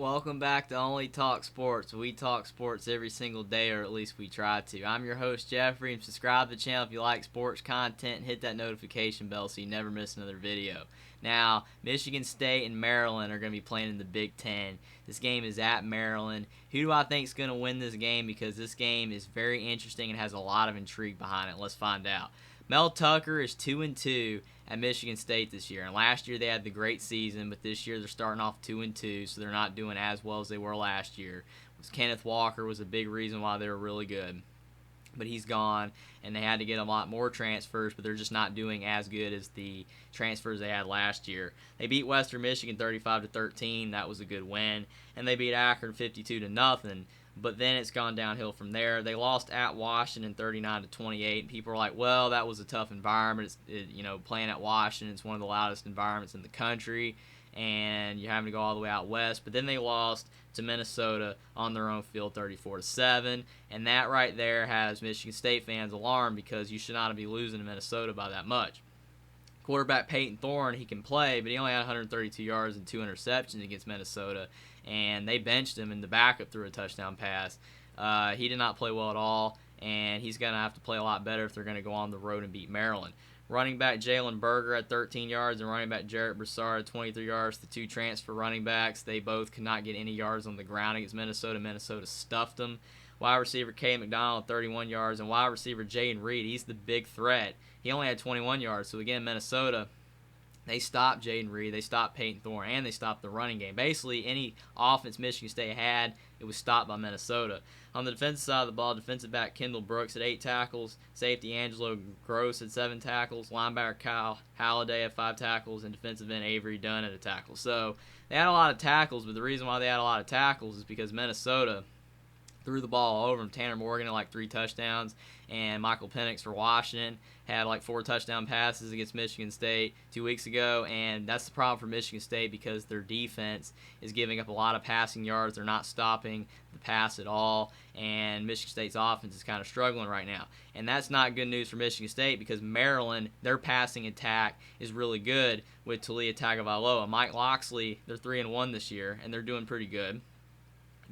Welcome back to Only Talk Sports. We talk sports every single day, or at least we try to. I'm your host, Jeffrey, and subscribe to the channel if you like sports content and hit that notification bell so you never miss another video. Now, Michigan State and Maryland are going to be playing in the Big Ten. This game is at Maryland. Who do I think is going to win this game? Because this game is very interesting and has a lot of intrigue behind it. Let's find out. Mel Tucker is 2-2 at Michigan State this year. And last year they had the great season, but this year they're starting off 2-2, so they're not doing as well as they were last year. Kenneth Walker was a big reason why they were really good. But he's gone, and they had to get a lot more transfers, but they're just not doing as good as the transfers they had last year. They beat Western Michigan 35-13. That was a good win. And they beat Akron 52-0. But then it's gone downhill from there. They lost at Washington 39-28. People are like, well, that was a tough environment. Playing at Washington, it's one of the loudest environments in the country, and you're having to go all the way out west. But then they lost to Minnesota on their own field 34-7, and that right there has Michigan State fans alarmed because you should not be losing to Minnesota by that much. Quarterback Peyton Thorne, he can play, but he only had 132 yards and 2 interceptions against Minnesota, and they benched him, and the backup threw a touchdown pass. He did not play well at all, and he's going to have to play a lot better if they're going to go on the road and beat Maryland. Running back Jalen Berger at 13 yards and running back Jarrett Broussard at 23 yards. The two transfer running backs, they both could not get any yards on the ground against Minnesota. Minnesota stuffed them. Wide receiver Kay McDonald at 31 yards, and wide receiver Jaden Reed, he's the big threat. He only had 21 yards. So again, Minnesota, they stopped Jaden Reed, they stopped Peyton Thorne, and they stopped the running game. Basically, any offense Michigan State had, it was stopped by Minnesota. On the defensive side of the ball, defensive back Kendall Brooks had 8 tackles, safety Angelo Gross had 7 tackles, linebacker Kyle Halliday had 5 tackles, and defensive end Avery Dunn had a tackle. So they had a lot of tackles, but the reason why they had a lot of tackles is because Minnesota threw the ball all over him. Tanner Morgan had like 3 touchdowns, and Michael Penix for Washington had like 4 touchdown passes against Michigan State 2 weeks ago, and that's the problem for Michigan State because their defense is giving up a lot of passing yards. They're not stopping the pass at all, and Michigan State's offense is kind of struggling right now. And that's not good news for Michigan State because Maryland, their passing attack is really good with Talia Tagovailoa. Mike Locksley, they're 3-1 this year, and they're doing pretty good.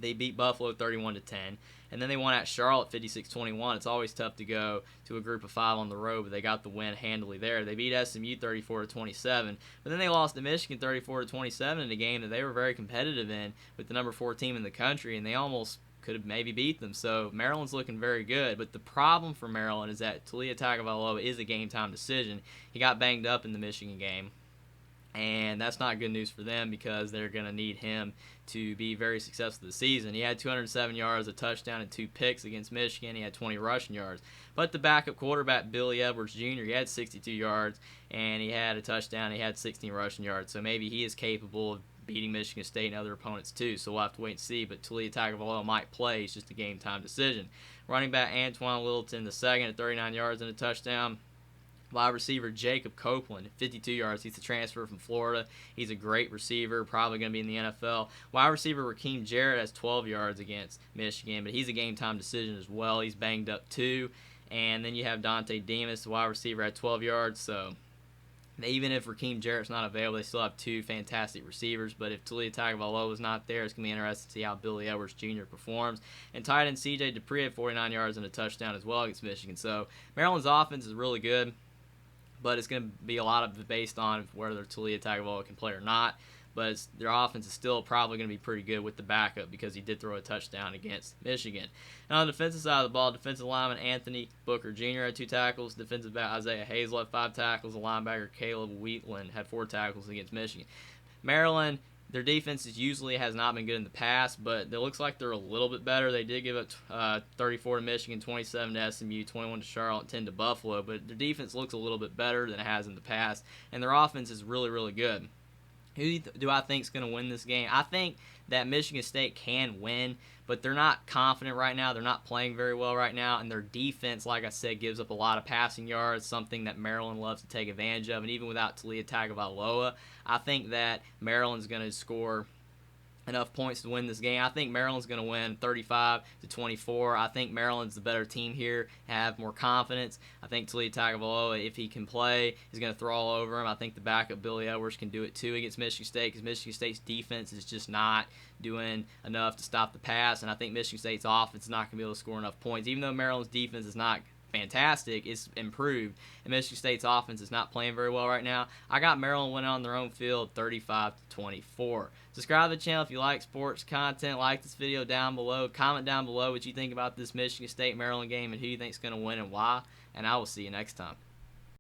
They beat Buffalo 31-10, and then they won at Charlotte 56-21. It's always tough to go to a group of 5 on the road, but they got the win handily there. They beat SMU 34-27, but then they lost to Michigan 34-27 in a game that they were very competitive in with the number 4 team in the country, and they almost could have maybe beat them. So Maryland's looking very good, but the problem for Maryland is that Talia Tagovailoa is a game-time decision. He got banged up in the Michigan game, and that's not good news for them because they're going to need him to be very successful this season. He had 207 yards, a touchdown, and 2 picks against Michigan. He had 20 rushing yards. But the backup quarterback, Billy Edwards Jr., he had 62 yards, and he had a touchdown. He had 16 rushing yards. So maybe he is capable of beating Michigan State and other opponents too. So we'll have to wait and see. But Talia Tagovailoa might play. It's just a game-time decision. Running back Antoine Littleton II at 39 yards and a touchdown. Wide receiver Jacob Copeland, 52 yards. He's a transfer from Florida. He's a great receiver, probably going to be in the NFL. Wide receiver Raheem Jarrett has 12 yards against Michigan, but he's a game-time decision as well. He's banged up too. And then you have Dante Demas, the wide receiver, at 12 yards. So even if Raheem Jarrett's not available, they still have 2 fantastic receivers. But if Talia Tagovailoa is not there, it's going to be interesting to see how Billy Edwards Jr. performs. And tight end C.J. Dupree had 49 yards and a touchdown as well against Michigan. So Maryland's offense is really good, but it's going to be a lot of it based on whether Talia Tagovailoa can play or not. But their offense is still probably going to be pretty good with the backup because he did throw a touchdown against Michigan. And on the defensive side of the ball, defensive lineman Anthony Booker Jr. had 2 tackles. Defensive back Isaiah Hazel had 5 tackles. The linebacker Caleb Wheatland had 4 tackles against Michigan. Maryland, their defense usually has not been good in the past, but it looks like they're a little bit better. They did give up 34 to Michigan, 27 to SMU, 21 to Charlotte, 10 to Buffalo, but their defense looks a little bit better than it has in the past, and their offense is really, really good. Who do I think is going to win this game? I think that Michigan State can win, but they're not confident right now. They're not playing very well right now, and their defense, like I said, gives up a lot of passing yards, something that Maryland loves to take advantage of. And even without Talia Tagovailoa, I think that Maryland's going to score enough points to win this game. I think Maryland's going to win 35-24. I think Maryland's the better team here, have more confidence. I think Taulia Tagovailoa, if he can play, is going to throw all over him. I think the backup Billy Edwards can do it too against Michigan State, because Michigan State's defense is just not doing enough to stop the pass, and I think Michigan State's offense is not going to be able to score enough points. Even though Maryland's defense is not fantastic, it's improved, and Michigan State's offense is not playing very well right now. I got Maryland winning on their own field 35-24. Subscribe to the channel if you like sports content. Like this video down below. Comment down below what you think about this Michigan State-Maryland game and who you think is going to win and why, and I will see you next time.